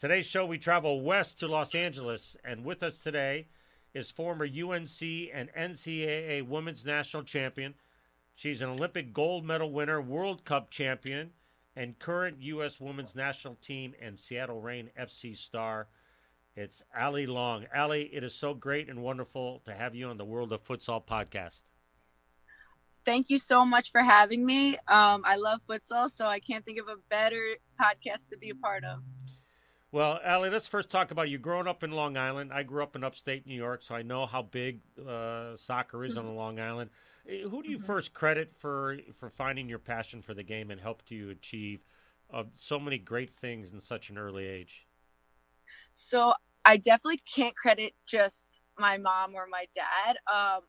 Today's show, we travel west to Los Angeles, and with us today is former UNC and NCAA women's national champion. She's an Olympic gold medal winner, World Cup champion, and current U.S. women's national team and Seattle Reign FC star. It's Allie Long. Allie, it is so great and wonderful to have you on the World of Futsal podcast. Thank you so much for having me. I love futsal, so I can't think of a better podcast to be a part of. Well, Allie, let's first talk about you growing up in Long Island. I grew up in upstate New York, so I know how big soccer is on Long Island. Who do you first credit for finding your passion for the game and helped you achieve so many great things in such an early age? So I definitely can't credit just my mom or my dad.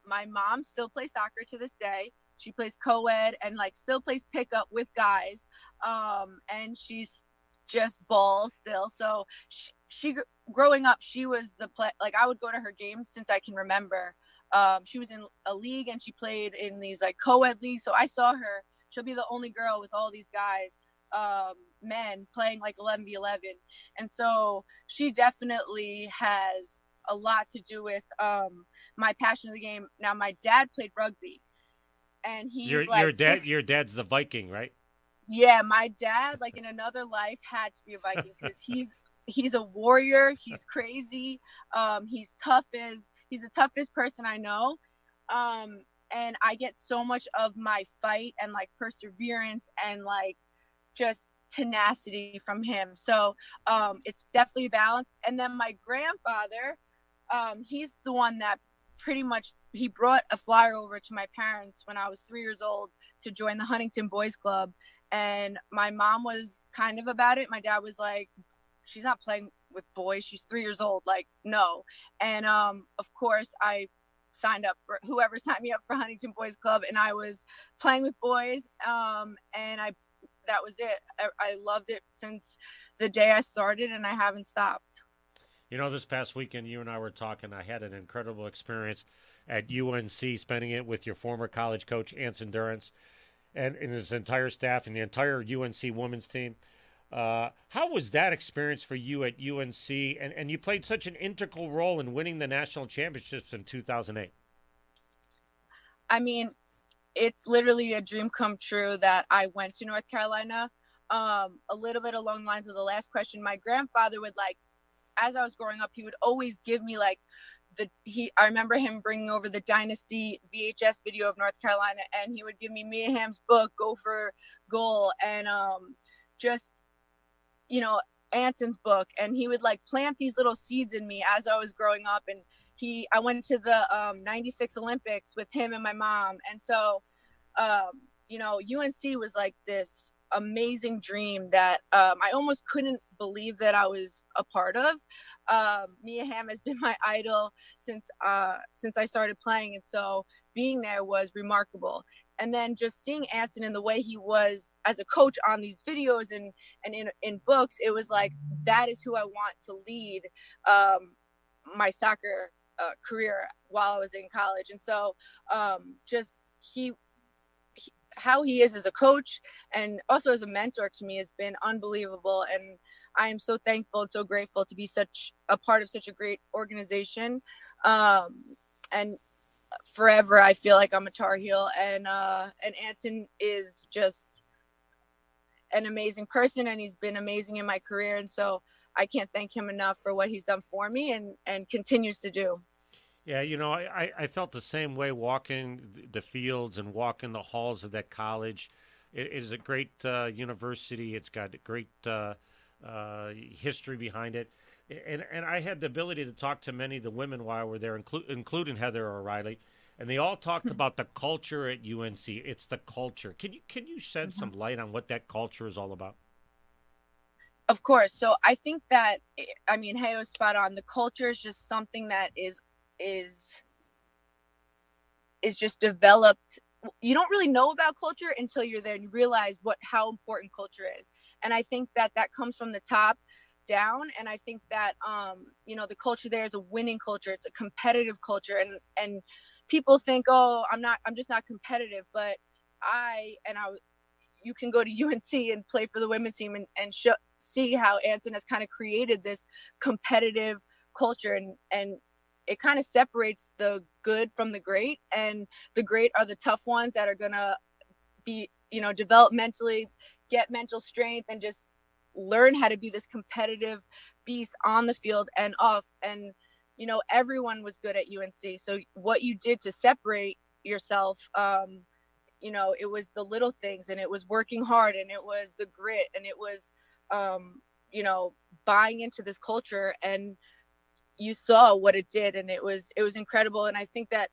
My mom still plays soccer to this day. She plays co-ed and still plays pickup with guys. And she's just balls still. So she growing up, she was the play. I would go to her games since I can remember. She was in a league and she played in these co-ed leagues. So I saw her. She'll be the only girl with all these guys, men playing 11v11. And so she definitely has a lot to do with my passion of the game. Now, my dad played rugby, and he's your dad's the Viking, right? Yeah, my dad, in another life, had to be a Viking because he's a warrior. He's crazy. He's the toughest person I know. And I get so much of my fight and perseverance and just tenacity from him. So it's definitely a balance. And then my grandfather, he's the one that pretty much, he brought a flyer over to my parents when I was 3 years old to join the Huntington Boys Club. And my mom was kind of about it. My dad was like, she's not playing with boys. She's 3 years old. No. And of course, I signed up for whoever signed me up for Huntington Boys Club. And I was playing with boys. And that was it. I loved it since the day I started, and I haven't stopped. You know, this past weekend, you and I were talking. I had an incredible experience at UNC, spending it with your former college coach, Anson Durrance, and his entire staff and the entire UNC women's team. How was that experience for you at UNC? And you played such an integral role in winning the national championships in 2008. I mean, it's literally a dream come true that I went to North Carolina. A little bit along the lines of the last question, my grandfather would as I was growing up, he would always give me I remember him bringing over the Dynasty VHS video of North Carolina, and he would give me Mia Hamm's book, Go for Goal, and Anson's book, and he would plant these little seeds in me as I was growing up. And I went to the 96 Olympics with him and my mom, and so UNC was this amazing dream that I almost couldn't believe that I was a part of. Mia Hamm has been my idol since I started playing, and so being there was remarkable. And then just seeing Anson in the way he was as a coach on these videos and in books, it was that is who I want to lead my soccer career while I was in college. And so just how he is as a coach and also as a mentor to me has been unbelievable. And I am so thankful and so grateful to be such a part of such a great organization. And forever, I feel like I'm a Tar Heel, and Anson is just an amazing person, and he's been amazing in my career. And so I can't thank him enough for what he's done for me and continues to do. Yeah, I felt the same way walking the fields and walking the halls of that college. It is a great university. It's got a great history behind it. And I had the ability to talk to many of the women while I were there, including Heather O'Reilly, and they all talked about the culture at UNC. It's the culture. Can you shed some light on what that culture is all about? Of course. So I think that, Hey was spot on. The culture is just something that is just developed. You don't really know about culture until you're there and you realize how important culture is. And I think that comes from the top down. And I think that, the culture there is a winning culture. It's a competitive culture. And people think, oh, I'm just not competitive. But you can go to UNC and play for the women's team and see how Anson has kind of created this competitive culture, and it kind of separates the good from the great, and the great are the tough ones that are going to be, develop mentally, get mental strength, and just learn how to be this competitive beast on the field and off. And, everyone was good at UNC. So what you did to separate yourself, it was the little things, and it was working hard, and it was the grit, and it was, buying into this culture, and you saw what it did, and it was incredible. And I think that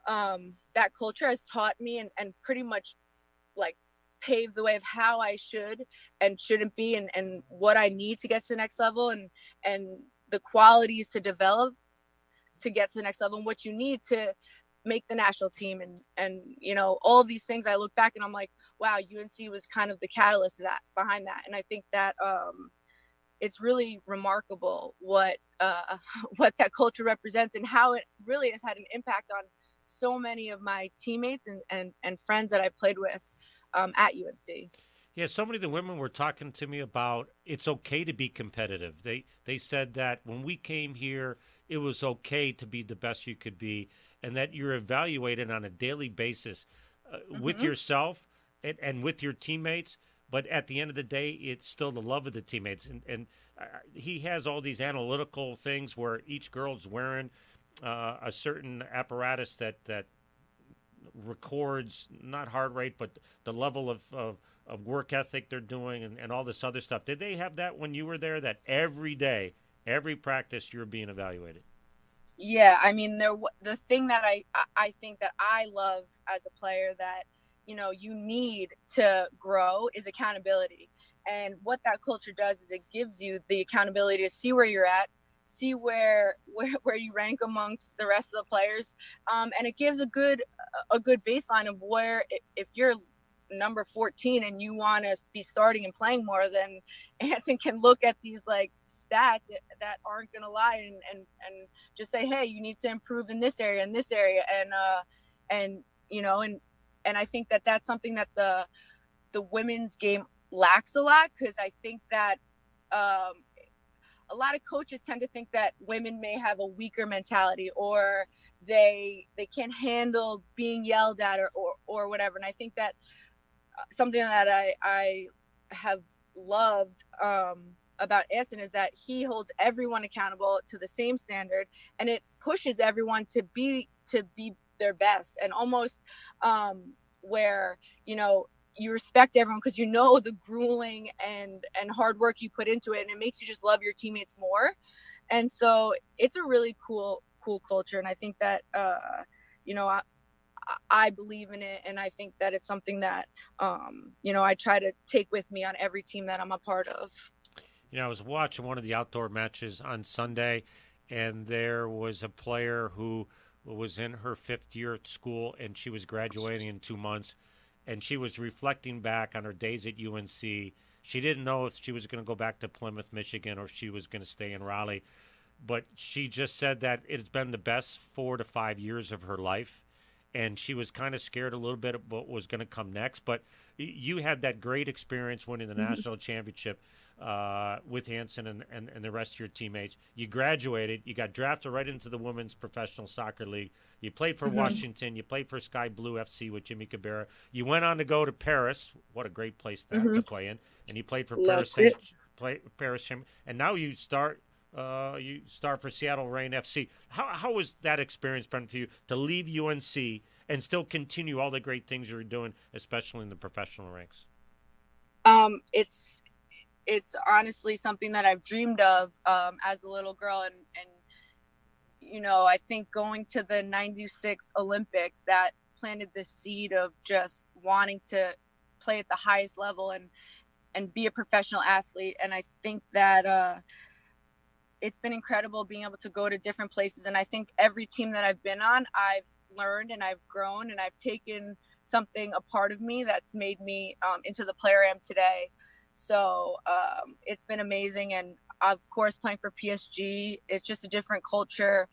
that culture has taught me and pretty much like paved the way of how I should and shouldn't be, and what I need to get to the next level, and the qualities to develop to get to the next level, and what you need to make the national team, and all these things. I look back and I'm like, wow, UNC was kind of the catalyst of that, behind that. And I think that it's really remarkable what that culture represents, and how it really has had an impact on so many of my teammates and friends that I played with at UNC. Yeah, so many of the women were talking to me about it's okay to be competitive. They said that when we came here, it was okay to be the best you could be, and that you're evaluated on a daily basis with yourself and with your teammates. But at the end of the day, it's still the love of the teammates. And he has all these analytical things where each girl's wearing a certain apparatus that records not heart rate, but the level of work ethic they're doing, and all this other stuff. Did they have that when you were there, that every day, every practice, you're being evaluated? Yeah, I mean, the thing that I think that I love as a player that, you need to grow is accountability. And what that culture does is it gives you the accountability to see where you're at, see where you rank amongst the rest of the players. And it gives a good baseline of where, if you're number 14 and you want to be starting and playing more, then Anson can look at these like stats that aren't going to lie, and just say, hey, you need to improve in this area and this area. And I think that that's something that the women's game lacks a lot, because I think that a lot of coaches tend to think that women may have a weaker mentality, or they can't handle being yelled at, or whatever. And I think that something that I have loved about Anson is that he holds everyone accountable to the same standard, and it pushes everyone to be their best, and almost where you respect everyone because the grueling and hard work you put into it, and it makes you just love your teammates more. And so it's a really cool culture, and I think that I believe in it, and I think that it's something that I try to take with me on every team that I'm a part of. I was watching one of the outdoor matches on Sunday, and there was a player who was in her 5th year at school, and she was graduating in 2 months, and she was reflecting back on her days at UNC. She didn't know if she was going to go back to Plymouth, Michigan, or if she was going to stay in Raleigh, but she just said that it's been the best 4 to 5 years of her life, and she was kind of scared a little bit of what was going to come next. But you had that great experience winning the national championship with Anson and the rest of your teammates. You graduated. You got drafted right into the Women's Professional Soccer League. You played for Washington. You played for Sky Blue FC with Jimmy Cabrera. You went on to go to Paris. What a great place to play in. And you played for Paris. And now you start for Seattle Reign FC. How was that experience been for you to leave UNC and still continue all the great things you're doing, especially in the professional ranks? It's honestly something that I've dreamed of as a little girl, and I think going to the '96 Olympics, that planted the seed of just wanting to play at the highest level and be a professional athlete. And I think that it's been incredible being able to go to different places. And I think every team that I've been on, I've learned and I've grown, and I've taken something, a part of me that's made me into the player I am today. So it's been amazing. And of course, playing for PSG, it's just a different culture.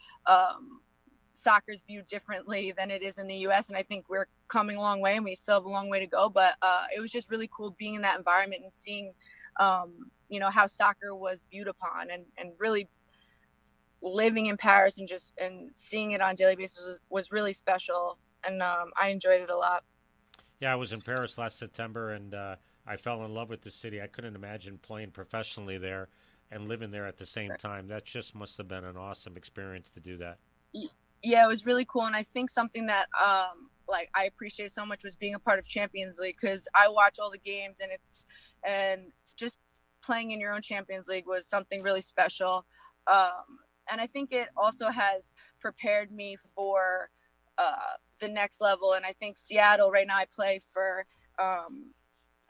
soccer's viewed differently than it is in the US. And I think we're coming a long way and we still have a long way to go. But it was just really cool being in that environment and seeing, how soccer was viewed upon, and really living in Paris and seeing it on a daily basis was really special. And I enjoyed it a lot. Yeah, I was in Paris last September, and I fell in love with the city. I couldn't imagine playing professionally there and living there at the same time. That just must have been an awesome experience to do that. Yeah, it was really cool. And I think something that I appreciated so much was being a part of Champions League, because I watch all the games, and just playing in your own Champions League was something really special. And I think it also has prepared me for the next level. And I think Seattle right now I play for,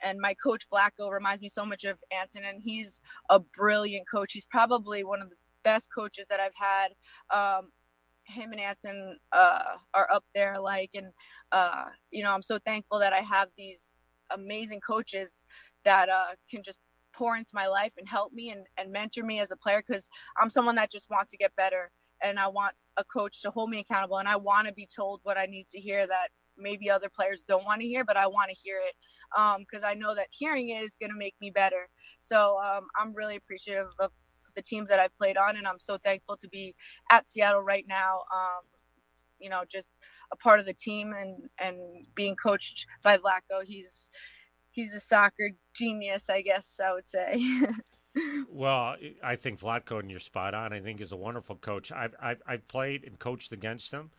and my coach Blacko reminds me so much of Anson, and he's a brilliant coach. He's probably one of the best coaches that I've had. Him and Anson are up there, and I'm so thankful that I have these amazing coaches that can just pour into my life and help me and mentor me as a player, because I'm someone that just wants to get better, and I want a coach to hold me accountable, and I want to be told what I need to hear that maybe other players don't want to hear, but I want to hear it, because I know that hearing it is going to make me better. So I'm really appreciative of the teams that I've played on, and I'm so thankful to be at Seattle right now, just a part of the team and being coached by Blacko. He's a soccer genius, I guess I would say. Well, I think Vlatko, and you're spot on, I think is a wonderful coach. I've played and coached against him.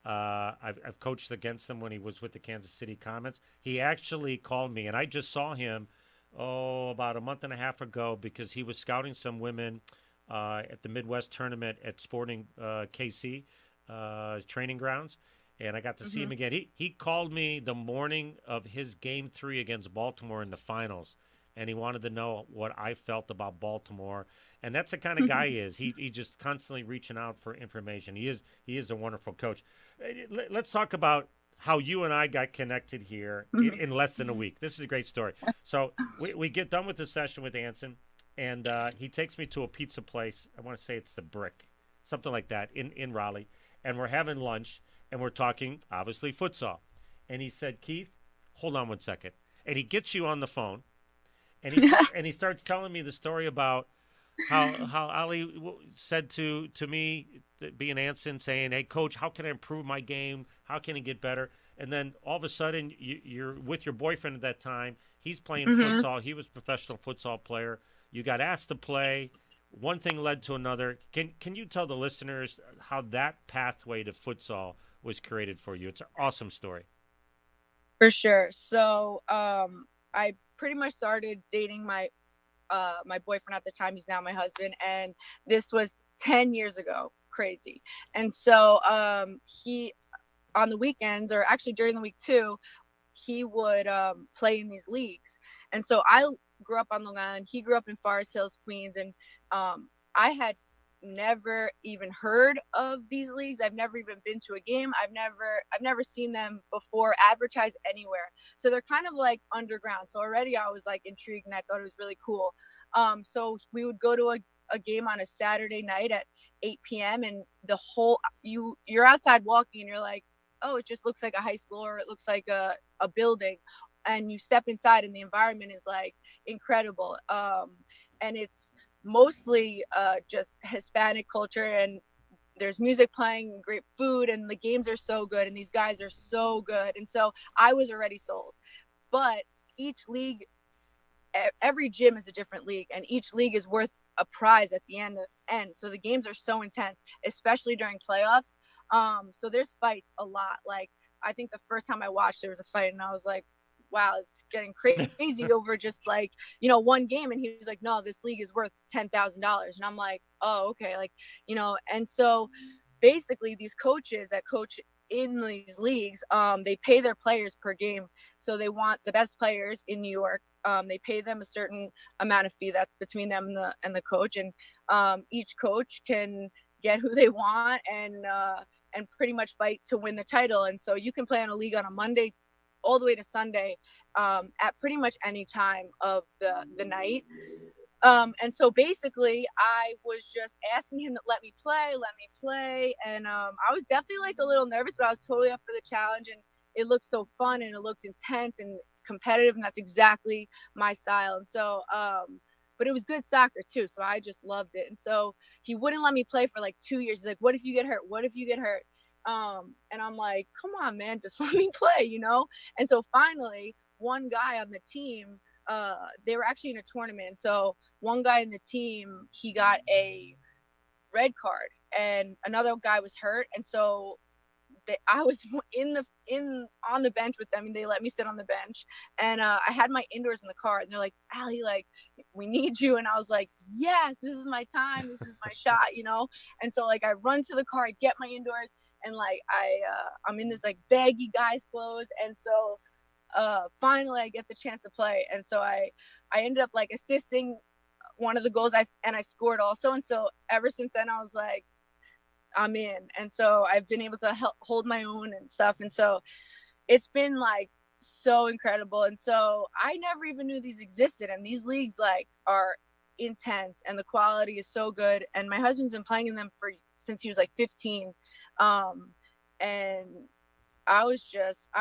I've coached against him when he was with the Kansas City Comets. He actually called me, and I just saw him about a month and a half ago, because he was scouting some women at the Midwest tournament at Sporting KC training grounds, and I got to see him again. He called me the morning of his Game 3 against Baltimore in the finals, and he wanted to know what I felt about Baltimore. And that's the kind of guy he is. He just constantly reaching out for information. He is a wonderful coach. Let's talk about how you and I got connected here in less than a week. This is a great story. So we get done with the session with Anson, and he takes me to a pizza place. I want to say it's the Brick, something like that, in Raleigh. And we're having lunch, and we're talking, obviously, futsal. And he said, Keith, hold on one second. And he gets you on the phone, and he starts telling me the story about how Allie said to me, being Anson, saying, hey, coach, how can I improve my game? How can I get better? And then all of a sudden, you're with your boyfriend at that time. He's playing futsal. He was a professional futsal player. You got asked to play. One thing led to another. Can you tell the listeners how that pathway to futsal was created for you? It's an awesome story. For sure. So I pretty much started dating my boyfriend at the time. He's now my husband, and this was 10 years ago. Crazy. And so he, on the weekends, or actually during the week too, he would play in these leagues. And so I grew up on Long Island. He grew up in Forest Hills, Queens, and I had never even heard of these leagues. I've never even been to a game. I've never seen them before advertised anywhere. So they're kind of like underground. So already I was like intrigued, and I thought it was really cool. So we would go to a game on a Saturday night at 8 p.m. and you're outside walking, and you're like, oh, it just looks like a high school, or it looks like a building. And you step inside, and the environment is like incredible. And it's mostly just Hispanic culture, and there's music playing, great food, and the games are so good, and these guys are so good. And so I was already sold. But each league, every gym is a different league, and each league is worth a prize at the end. So the games are so intense, especially during playoffs. So there's fights a lot. Like, I think the first time I watched, there was a fight, and I was like, wow, it's getting crazy over just like, one game. And he was like, no, this league is worth $10,000. And I'm like, oh, okay. Like, and so basically these coaches that coach in these leagues, they pay their players per game. So they want the best players in New York. They pay them a certain amount of fee that's between them and the coach. And each coach can get who they want and pretty much fight to win the title. And so you can play on a league on a Monday all the way to Sunday at pretty much any time of the night. And so basically I was just asking him to let me play. And I was definitely like a little nervous, but I was totally up for the challenge, and it looked so fun and it looked intense and competitive, and that's exactly my style. And so but it was good soccer too, so I just loved it. And so he wouldn't let me play for like 2 years. He's like, what if you get hurt? What if you get hurt? And I'm like, come on, man, just let me play, you know? And so finally, one guy on the team, they were actually in a tournament. So one guy in the team, he got a red card, and another guy was hurt. And so I was on the bench with them, and they let me sit on the bench. And I had my indoors in the car, and they're like, Allie, like, we need you. And I was like, yes, this is my time, this is my shot, you know. And so like I run to the car, I get my indoors, and like I'm in this like baggy guy's clothes. And so finally I get the chance to play. And so I ended up like assisting one of the goals, and I scored also. And so ever since then I was like, I'm in. And so I've been able to hold my own and stuff. And so it's been like so incredible. And so I never even knew these existed, and these leagues like are intense, and the quality is so good. And my husband's been playing in them since he was like 15. And I'm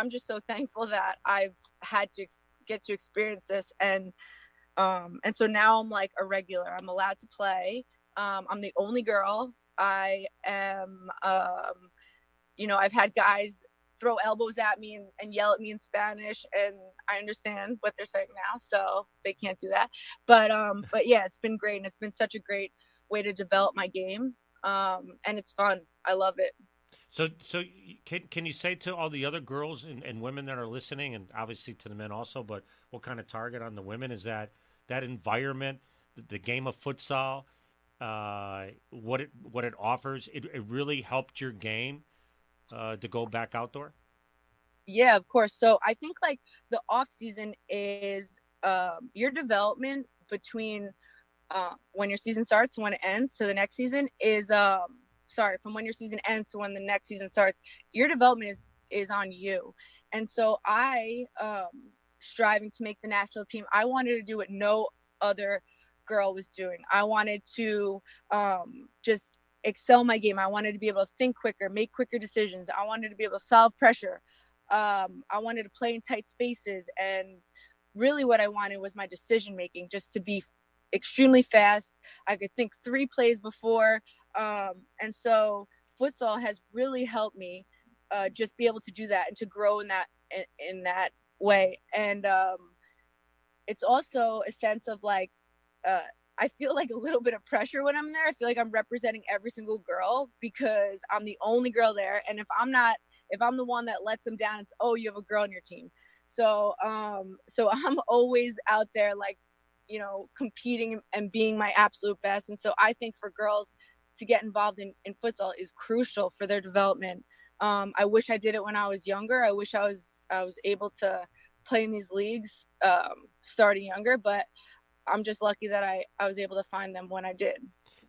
just so thankful that I've had to get to experience this. And so now I'm like a regular. I'm allowed to play. I'm the only girl. I am, I've had guys throw elbows at me and yell at me in Spanish, and I understand what they're saying now, so they can't do that. But yeah, it's been great, and it's been such a great way to develop my game. And it's fun. I love it. So can you say to all the other girls and women that are listening, and obviously to the men also, but we'll kind of target on the women, is that environment, the game of futsal, what it offers, it really helped your game to go back outdoor? Yeah, of course. So I think like the off season is your development between when your season starts and when it ends to the next season is from when your season ends to when the next season starts. Your development is on you. And so I striving to make the national team, I wanted to do what no other girl was doing. I wanted to just excel my game. I wanted to be able to think quicker, make quicker decisions. I wanted to be able to solve pressure. I wanted to play in tight spaces, and really what I wanted was my decision making just to be extremely fast. I could think 3 plays before. And so futsal has really helped me just be able to do that and to grow in that way. And it's also a sense of like, I feel like a little bit of pressure when I'm there. I feel like I'm representing every single girl because I'm the only girl there. And if I'm the one that lets them down, it's, oh, you have a girl on your team. So I'm always out there, like, competing and being my absolute best. And so I think for girls to get involved in futsal is crucial for their development. I wish I did it when I was younger. I wish I was able to play in these leagues starting younger, but I'm just lucky that I was able to find them when I did.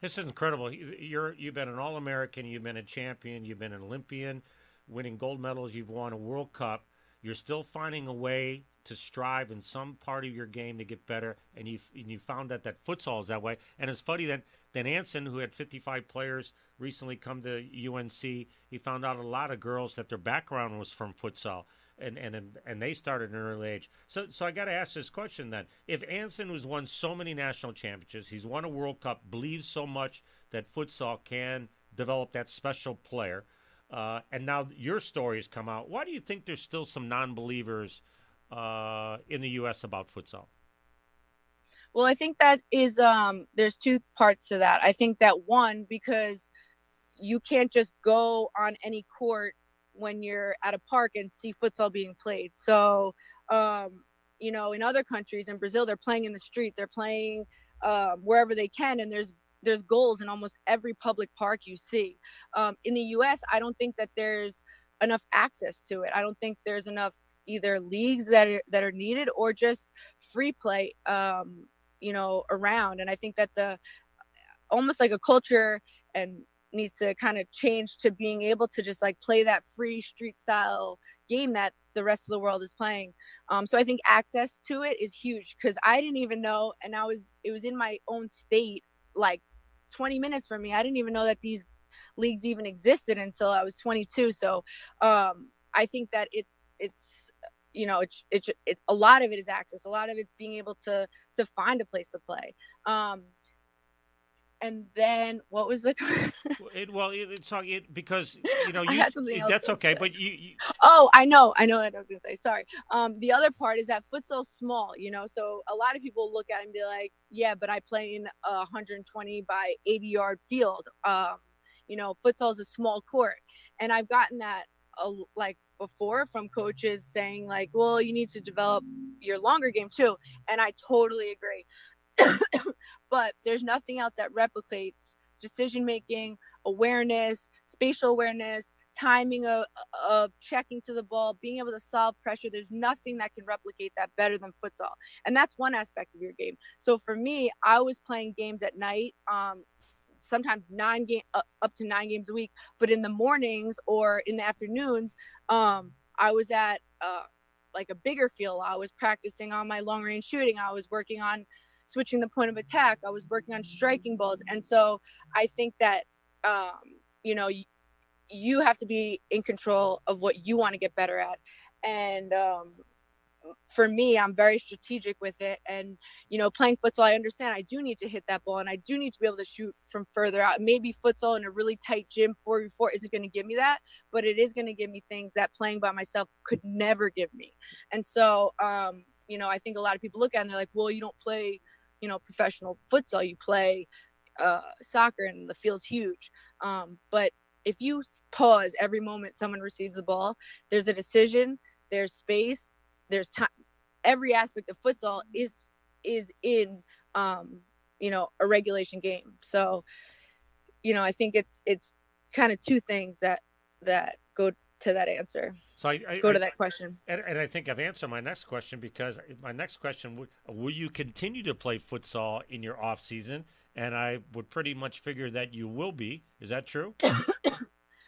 This is incredible. You've been an All-American, you've been a champion, you've been an Olympian, winning gold medals, you've won a World Cup. You're still finding a way to strive in some part of your game to get better, and you found that futsal is that way. And it's funny that Anson, who had 55 players, recently come to UNC. He found out a lot of girls that their background was from futsal, and they started at an early age. So I got to ask this question then: if Anson, who's won so many national championships, he's won a World Cup, believes so much that futsal can develop that special player, and now your story has come out, why do you think there's still some non-believers in the U.S. about futsal? Well, I think that is there's 2 parts to that. I think that one, because you can't just go on any court when you're at a park and see futsal being played. So, in other countries, in Brazil, they're playing in the street, they're playing wherever they can, and there's goals in almost every public park you see. In the U.S., I don't think that there's enough access to it. I don't think there's enough either leagues that are needed or just free play, around. And I think that the almost like a culture and needs to kind of change to being able to just like play that free street style game that the rest of the world is playing. So I think access to it is huge, because I didn't even know, and it was in my own state, like 20 minutes from me. I didn't even know that these leagues even existed until I was 22. So I think that it's it's a lot of it is access. A lot of it's being able to find a place to play. And then what was the because I had something else that's to okay, say. but you Oh, I know what I was gonna say. Sorry. The other part is that futsal's small, so a lot of people look at it and be like, yeah, but I play in a 120 by 80-yard field. Futsal is a small court, and I've gotten that like before from coaches saying like, well, you need to develop your longer game too, and I totally agree. But there's nothing else that replicates decision making, awareness, spatial awareness, timing of checking to the ball, being able to solve pressure. There's nothing that can replicate that better than futsal. And that's one aspect of your game. So for me, I was playing games at night, sometimes up to 9 games a week, but in the mornings or in the afternoons, I was at like a bigger field. I was practicing on my long range shooting. I was working on switching the point of attack. I was working on striking balls. And so I think that, you have to be in control of what you want to get better at. And for me, I'm very strategic with it. And, playing futsal, I understand I do need to hit that ball, and I do need to be able to shoot from further out. Maybe futsal in a really tight gym 4v4 isn't going to give me that, but it is going to give me things that playing by myself could never give me. And so, I think a lot of people look at it and they're like, well, you don't play, professional futsal, you play soccer and the field's huge. But if you pause every moment someone receives the ball, there's a decision, there's space, there's time. Every aspect of futsal is in a regulation game. So I think it's kind of two things that go to that answer. So go to that question. And I think I've answered my next question, because my next question will you continue to play futsal in your off season? And I would pretty much figure that you will be. Is that true?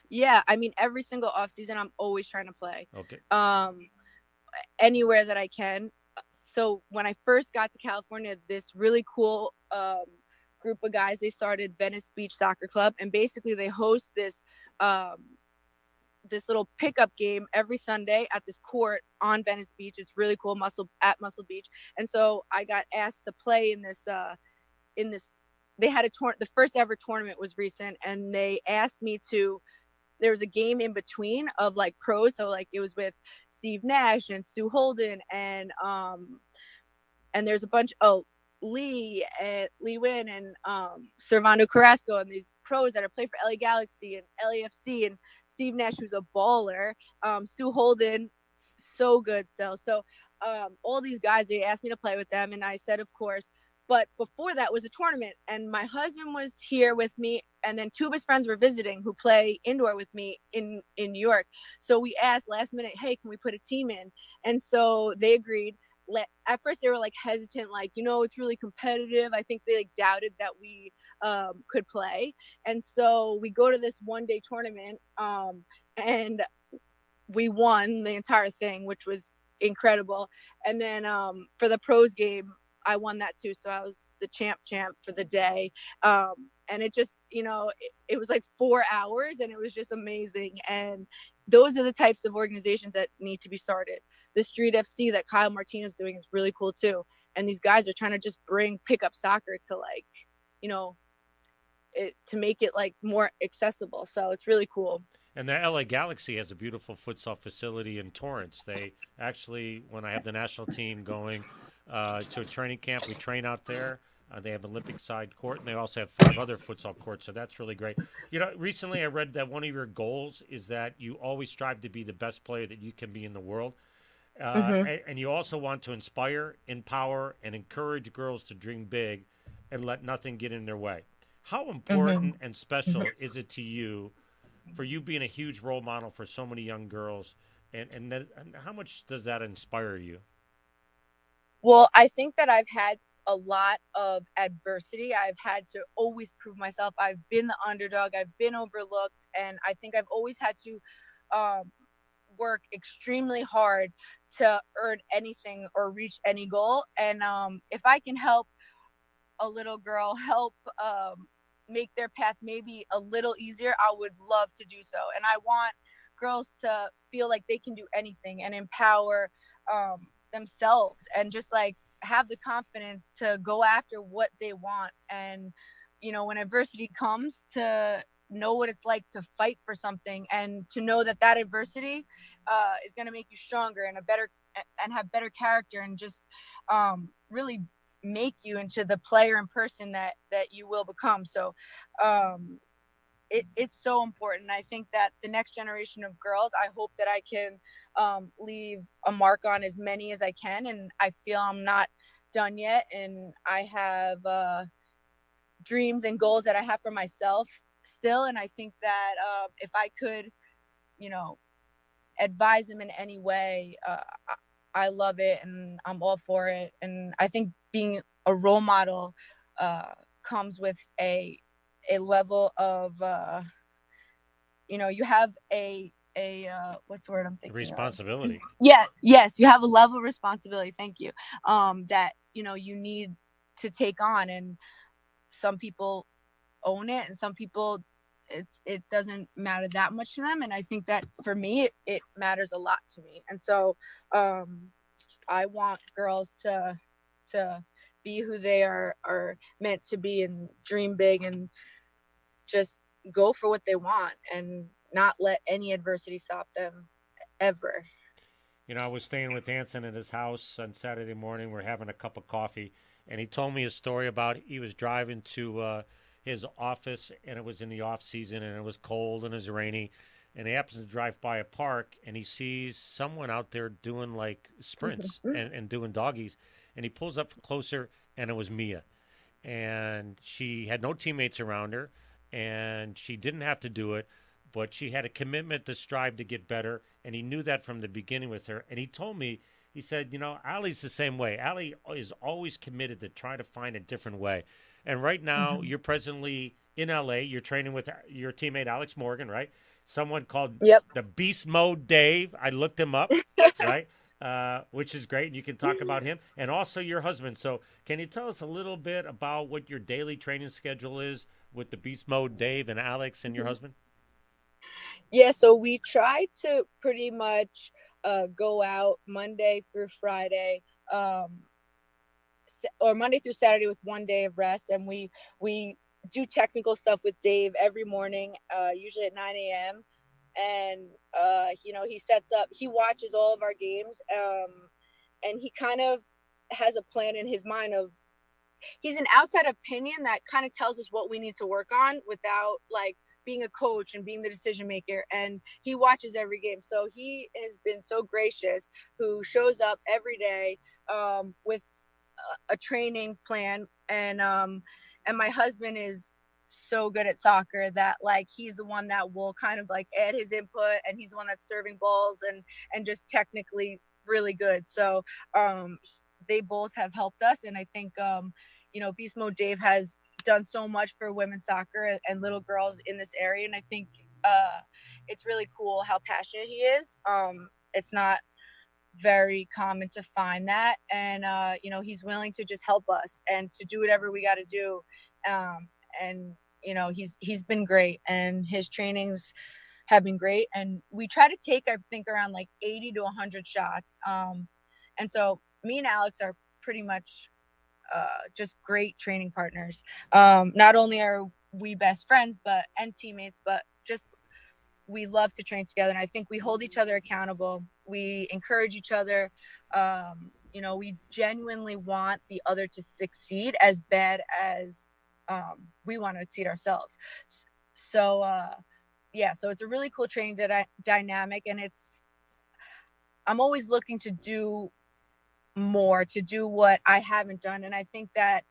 Yeah, I mean, every single off season, I'm always trying to play. Okay. Anywhere that I can. So when I first got to California, this really cool group of guys, they started Venice Beach Soccer Club, and basically they host this this little pickup game every Sunday at this court on Venice Beach. It's really cool, Muscle Beach. And so I got asked to play in this they had the first ever tournament was recent, and they asked me to. There was a game in between of like pros, so like it was with Steve Nash and Stu Holden and there's a bunch Lee Wynn and Servando Carrasco, and these pros that are playing for LA Galaxy and LAFC, and Steve Nash, who's a baller, Stu Holden, so good still. So all these guys, they asked me to play with them, and I said of course. But before that was a tournament, and my husband was here with me, and then two of his friends were visiting who play indoor with me in New York. So we asked last minute, hey, can we put a team in? And so they agreed. At first they were like hesitant, like, it's really competitive. I think they like doubted that we could play. And so we go to this one-day tournament, and we won the entire thing, which was incredible. And then for the pros game, I won that too. So I was the champ for the day. And it just, it was like 4 hours, and it was just amazing. And those are the types of organizations that need to be started. The Street FC that Kyle Martino's doing is really cool too. And these guys are trying to just bring pickup soccer to like, to make it like more accessible. So it's really cool. And the LA Galaxy has a beautiful futsal facility in Torrance. They actually, when I have the national team going to a training camp, we train out there. They have Olympic side court, and they also have 5 other futsal courts, so that's really great. Recently I read that one of your goals is that you always strive to be the best player that you can be in the world. And you also want to inspire, empower, and encourage girls to dream big and let nothing get in their way. How important and special is it to you, for you being a huge role model for so many young girls, and how much does that inspire you? Well, I think that I've had a lot of adversity. I've had to always prove myself. I've been the underdog. I've been overlooked. And I think I've always had to work extremely hard to earn anything or reach any goal. And if I can help a little girl, help make their path maybe a little easier, I would love to do so. And I want girls to feel like they can do anything and empower themselves, and just like have the confidence to go after what they want. And when adversity comes, to know what it's like to fight for something, and to know that adversity is going to make you stronger and have better character, and just really make you into the player and person that you will become. So it's so important. I think that the next generation of girls, I hope that I can leave a mark on as many as I can. And I feel I'm not done yet. And I have dreams and goals that I have for myself still. And I think that if I could, advise them in any way, I love it and I'm all for it. And I think being a role model comes with a level of you have a what's the word I'm thinking responsibility of? Yes, you have a level of responsibility, thank you, that you need to take on. And some people own it, and some people it doesn't matter that much to them. And I think that for me it matters a lot to me. And so I want girls to be who they are meant to be, and dream big, and just go for what they want, and not let any adversity stop them ever. I was staying with Anson at his house on Saturday morning. We're having a cup of coffee, and he told me a story about he was driving to his office, and it was in the off season, and it was cold and it was rainy, and he happens to drive by a park, and he sees someone out there doing like sprints and doing doggies, and he pulls up closer, and it was Mia, and she had no teammates around her, and she didn't have to do it, but she had a commitment to strive to get better, and he knew that from the beginning with her. And he told me, he said, Allie's the same way. Allie is always committed to try to find a different way. And right now, you're presently in LA. You're training with your teammate Alex Morgan, right? Someone called the Beast Mode Dave. I looked him up, right? Which is great. And you can talk about him, and also your husband. So can you tell us a little bit about what your daily training schedule is with the Beast Mode Dave and Alex and your husband? Yeah, so we try to pretty much go out Monday through Friday, or Monday through Saturday with one day of rest. And we do technical stuff with Dave every morning, usually at 9 a.m. And, he watches all of our games. And he kind of has a plan in his mind of, he's an outside opinion that kind of tells us what we need to work on without like being a coach and being the decision maker. And he watches every game. So he has been so gracious, who shows up every day with a training plan. And my husband is so good at soccer that like he's the one that will kind of like add his input, and he's the one that's serving balls and just technically really good. So they both have helped us. And I think Beast Mode Dave has done so much for women's soccer and little girls in this area. And I think it's really cool how passionate he is. It's not very common to find that. And he's willing to just help us and to do whatever we got to do. And he's been great, and his trainings have been great. And we try to take, I think, around like 80 to 100 shots. And so me and Alex are pretty much just great training partners. Not only are we best friends and teammates, but just we love to train together. And I think we hold each other accountable. We encourage each other. We genuinely want the other to succeed as bad as we want to exceed ourselves. So it's a really cool training dynamic, and I'm always looking to do more, to do what I haven't done. And I think that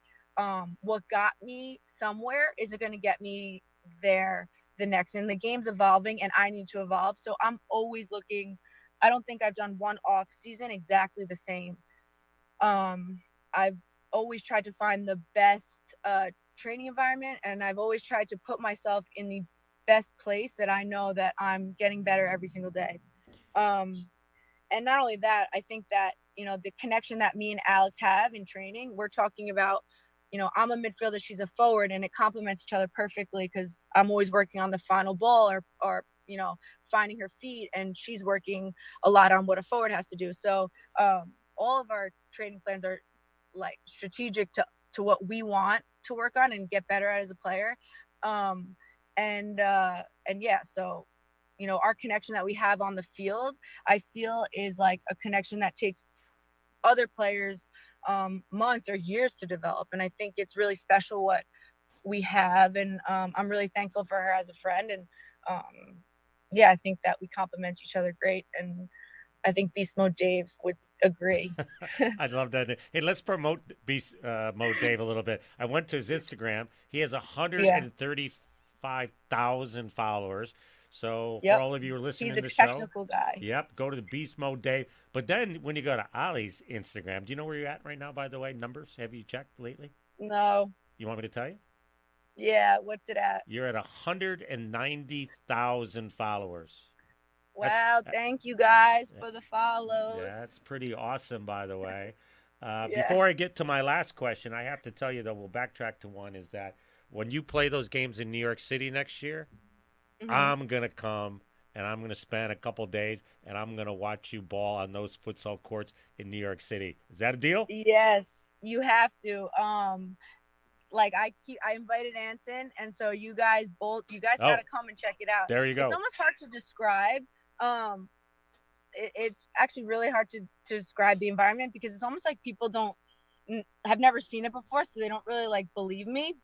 what got me somewhere isn't going to get me there the next. And the game's evolving, and I need to evolve. So I'm always looking. I don't think I've done one off season exactly the same. I've always tried to find the best training environment, and I've always tried to put myself in the best place that I know that I'm getting better every single day. And not only that, I think that, the connection that me and Alex have in training, we're talking about, I'm a midfielder, she's a forward, and it complements each other perfectly because I'm always working on the final ball or finding her feet, and she's working a lot on what a forward has to do. So all of our training plans are like strategic to what we want to work on and get better at as a player. And yeah, so our connection that we have on the field, I feel, is like a connection that takes other players months or years to develop. And I think it's really special what we have. And I'm really thankful for her as a friend. And yeah, I think that we complement each other great. And I think Beast Mode Dave would agree. I love that. Hey, let's promote Beast Mode Dave a little bit. I went to his Instagram. He has Yeah. 135,000 followers. So for Yep. all of you who are listening He's to a the show, technical guy. yep, go to the Beast Mode Dave. But then when you go to Ollie's Instagram, do you know where you're at right now, by the way? Numbers? Have you checked lately? No. You want me to tell you? Yeah. What's it at? You're at 190,000 followers. Wow. Thank you guys for the follows. That's pretty awesome, by the way. Yeah. Before I get to my last question, I have to tell you, though, we'll backtrack to one, is that when you play those games in New York City next year, I'm going to come and I'm going to spend a couple days and I'm going to watch you ball on those futsal courts in New York City. Is that a deal? Yes, you have to. Like I invited Anson, and so you guys got to come and check it out. There you go. It's almost hard to describe. It's actually really hard to describe the environment because it's almost like people have never seen it before, so they don't really like believe me.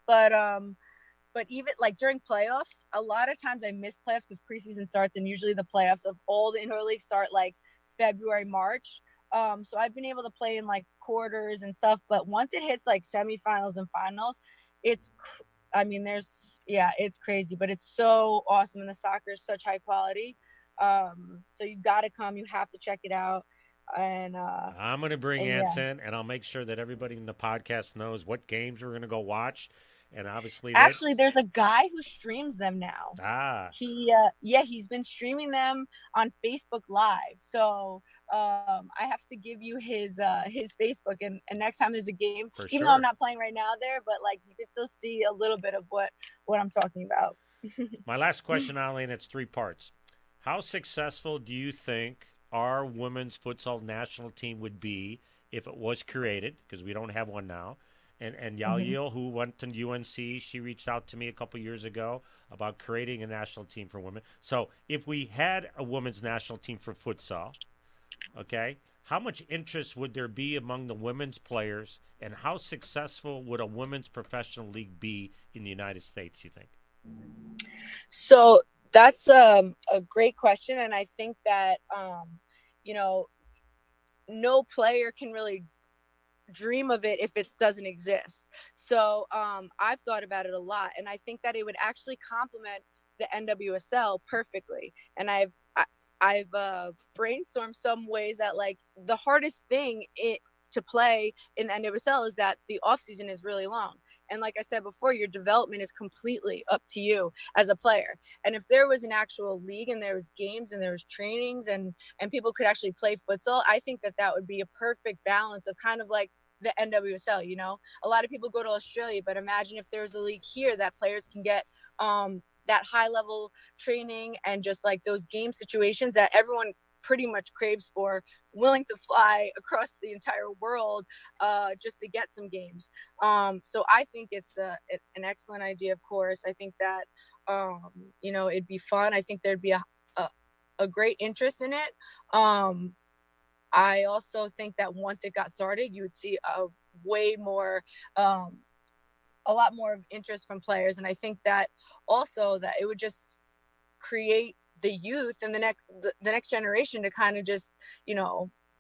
But even like during playoffs, a lot of times I miss playoffs because preseason starts, and usually the playoffs of all the indoor leagues start like February, March. So I've been able to play in like quarters and stuff, but once it hits like semifinals and finals, it's crazy, but it's so awesome, and the soccer is such high quality. So you got to come, you have to check it out. And I'm going to bring Anson, and I'll make sure that everybody in the podcast knows what games we're going to go watch. And obviously, there's a guy who streams them now. He's been streaming them on Facebook Live. So I have to give you his Facebook, and next time there's a game, even though I'm not playing right now there, but like you can still see a little bit of what I'm talking about. My last question, Allie, and it's 3 parts. How successful do you think our women's futsal national team would be if it was created? Because we don't have one now. And Yal, who went to UNC, she reached out to me a couple years ago about creating a national team for women. So if we had a women's national team for futsal, okay, how much interest would there be among the women's players, and how successful would a women's professional league be in the United States, you think? So that's a great question. And I think that, no player can really dream of it if it doesn't exist. So I've thought about it a lot, and I think that it would actually complement the NWSL perfectly. And I've brainstormed some ways that like the hardest thing to play in the NWSL is that the off season is really long. And like I said before, your development is completely up to you as a player. And if there was an actual league and there was games and there was trainings and people could actually play futsal, I think that would be a perfect balance of kind of like the NWSL. A lot of people go to Australia, but imagine if there's a league here that players can get that high level training and just like those game situations that everyone pretty much craves for, willing to fly across the entire world just to get some games. So I think it's an excellent idea, of course. I think that, it'd be fun. I think there'd be a great interest in it. I also think that once it got started, you would see a lot more of interest from players. And I think that also that it would just create the youth and the next generation to kind of just,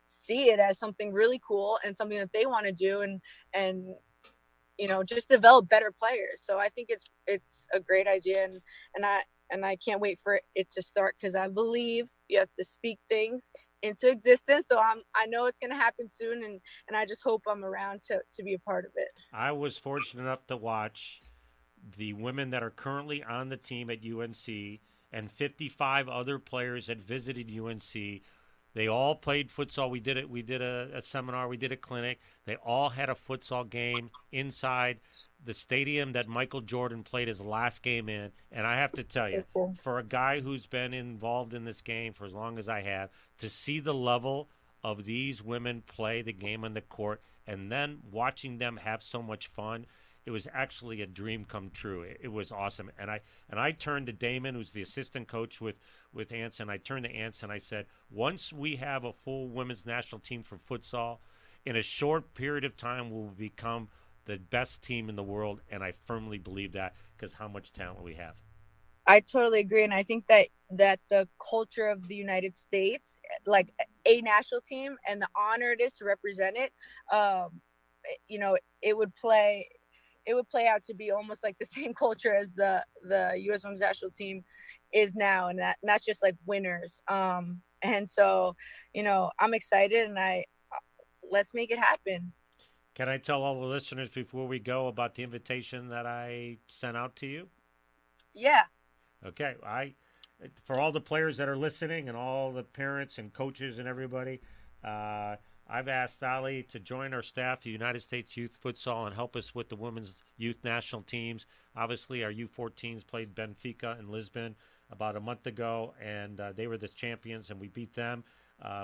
see it as something really cool and something that they want to do and just develop better players. So I think it's a great idea, and I can't wait for it to start, because I believe you have to speak things into existence. So I know it's going to happen soon, and I just hope I'm around to be a part of it. I was fortunate enough to watch the women that are currently on the team at UNC and 55 other players that visited UNC. They all played futsal. We did it. We did a seminar. We did a clinic. They all had a futsal game inside the stadium that Michael Jordan played his last game in. And I have to tell you, for a guy who's been involved in this game for as long as I have, to see the level of these women play the game on the court and then watching them have so much fun, it was actually a dream come true. It was awesome. And I turned to Damon, who's the assistant coach with Anson. I turned to Anson. I said, once we have a full women's national team for futsal, in a short period of time, we'll become the best team in the world. And I firmly believe that because how much talent we have. I totally agree. And I think that the culture of the United States, like a national team and the honor it is to represent it, it would play out to be almost like the same culture as the U.S. Women's National Team is now, and that's just like winners. And so, I'm excited, and let's make it happen. Can I tell all the listeners before we go about the invitation that I sent out to you? Yeah. Okay. For all the players that are listening and all the parents and coaches and everybody, I've asked Allie to join our staff, the United States Youth Futsal, and help us with the women's youth national teams. Obviously, our U14s played Benfica in Lisbon about a month ago, and they were the champions, and we beat them.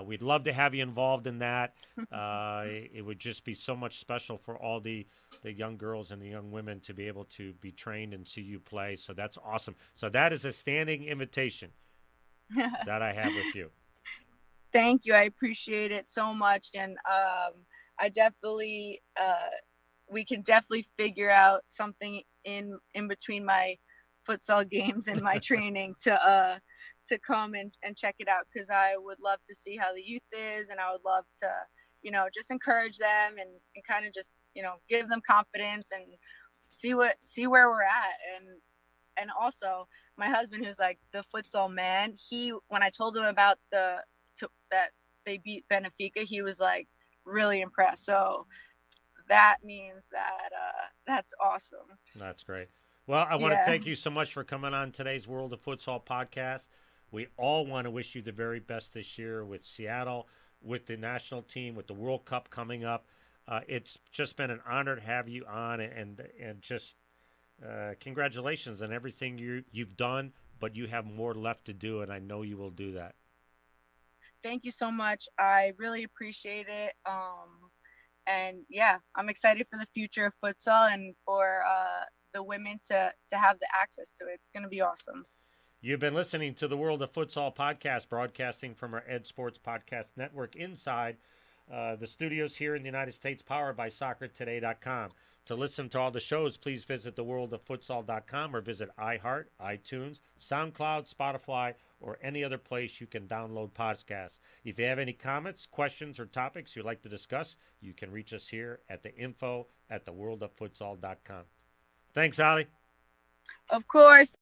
We'd love to have you involved in that. It would just be so much special for all the young girls and the young women to be able to be trained and see you play. So that's awesome. So that is a standing invitation that I have with you. Thank you. I appreciate it so much. And I definitely, we can definitely figure out something in between my futsal games and my training to come and check it out, because I would love to see how the youth is, and I would love to, just encourage them and kind of just, give them confidence and see where we're at. And also my husband, who's like the futsal man, when I told him about that they beat Benfica, he was like really impressed. So that means that that's awesome. That's great. Well, I want to thank you so much for coming on today's World of Futsal podcast. We all want to wish you the very best this year with Seattle, with the national team, with the World Cup coming up. It's just been an honor to have you on, and just congratulations on everything you've done, but you have more left to do, and I know you will do that. Thank you so much. I really appreciate it. And yeah, I'm excited for the future of futsal and for the women to have the access to it. It's going to be awesome. You've been listening to the World of Futsal podcast, broadcasting from our Ed Sports Podcast Network inside the studios here in the United States, powered by SoccerToday.com. To listen to all the shows, please visit theworldoffutsal.com or visit iHeart, iTunes, SoundCloud, Spotify, or any other place you can download podcasts. If you have any comments, questions, or topics you'd like to discuss, you can reach us here at the info@theworldoffutsal.com. Thanks, Allie. Of course.